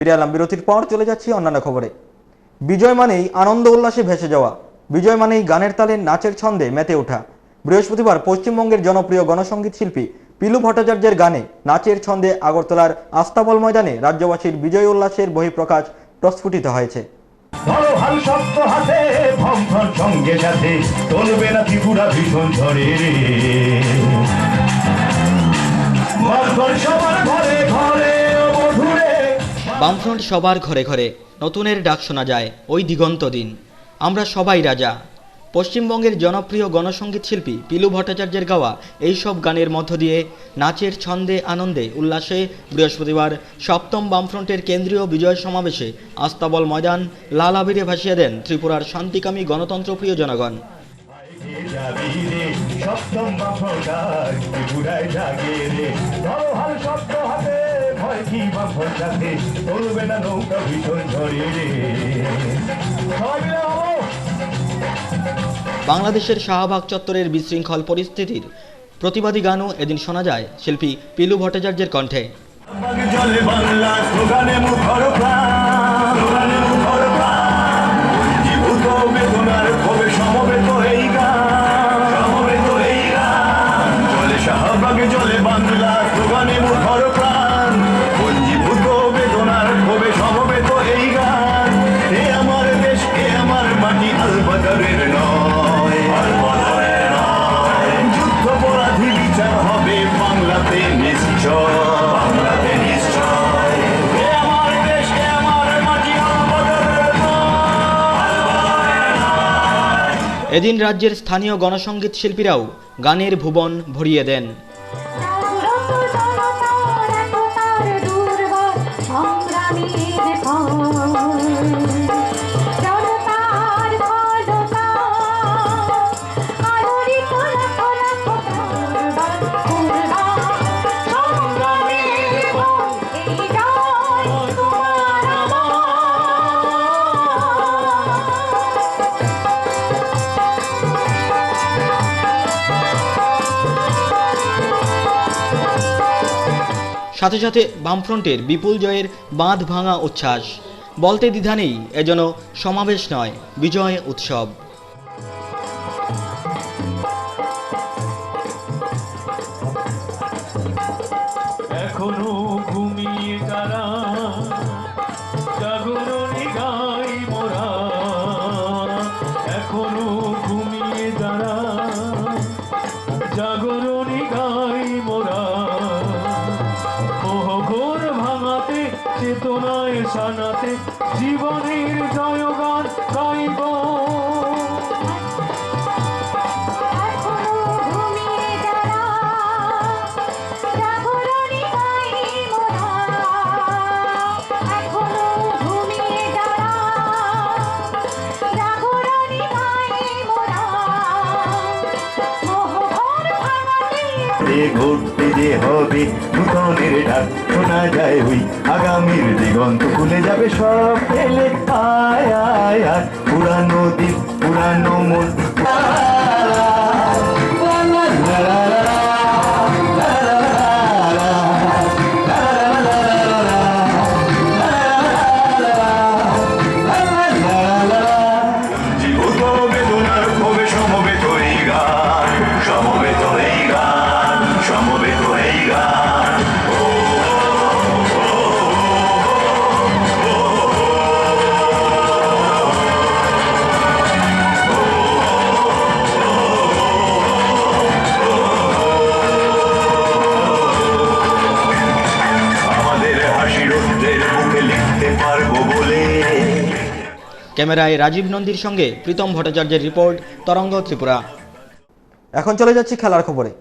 ফিরে এলাম বিরতির পর, চলে যাচ্ছি অন্যান্য খবরে। বিজয় মানেই আনন্দ উল্লাসে ভেসে যাওয়া, বিজয় মানেই গানের তালে নাচের ছন্দে মেতে ওঠা। বৃহস্পতিবার পশ্চিমবঙ্গের জনপ্রিয় গণসঙ্গীত শিল্পী পিলু ভট্টাচার্যের গানে নাচের ছন্দে আগরতলার আস্তাবল ময়দানে রাজ্যবাসীর বিজয় উল্লাসের বহিঃপ্রকাশ প্রস্ফুটিত হয়েছে। বামফ্রন্ট সবার ঘরে ঘরে, নতুনের ডাক শোনা যায় ওই দিগন্ত দিন, আমরা সবাই রাজা। পশ্চিমবঙ্গের জনপ্রিয় গণসঙ্গীত শিল্পী পিলু ভট্টাচার্যের গাওয়া এইসব গানের মধ্য দিয়ে নাচের ছন্দে আনন্দে উল্লাসে বৃহস্পতিবার সপ্তম বামফ্রন্টের কেন্দ্রীয় বিজয় সমাবেশে আস্তাবল ময়দান লাল আবিরে ভাসিয়ে দেন ত্রিপুরার শান্তিকামী গণতন্ত্রপ্রিয় জনগণ। বাংলাদেশের শাহবাগ চত্বরের বিশৃঙ্খল পরিস্থিতির প্রতিবাদী গানও এদিন শোনা যায় শিল্পী পিলু ভট্টাচার্যের কণ্ঠে। এদিন রাজ্যের স্থানীয় গণসঙ্গীত শিল্পীরাও গানের ভুবন ভরিয়ে দেন। সাথে সাথে বামফ্রন্টের বিপুল জয়ের বাঁধ ভাঙা উচ্ছ্বাস, বলতে দ্বিধা নেই এ যেন সমাবেশ নয়, বিজয় উৎসব। এখনো ঘুমিয়ে তারা জাগরণে গাই মোরা, এখনো ঘুমিয়ে তারা জাগরণে গাই মোরা। মোহঘোর ভাঙাতে চেতনায় সানাতে জীবনের জয়গান গাইব। ঘুরতে যে হবে নূতনের ডাক শোনা যায় ওই আগামীর দিগন্ত খুলে যাবে সব এলে। আয় আয় আয় পুরানো দিন পুরানো মন। ক্যামেরায় রাজীব নন্দীর সঙ্গে প্রীতম ভট্টাচার্যের রিপোর্ট, তরঙ্গ ত্রিপুরা। এখন চলে যাচ্ছি খেলার খবরে।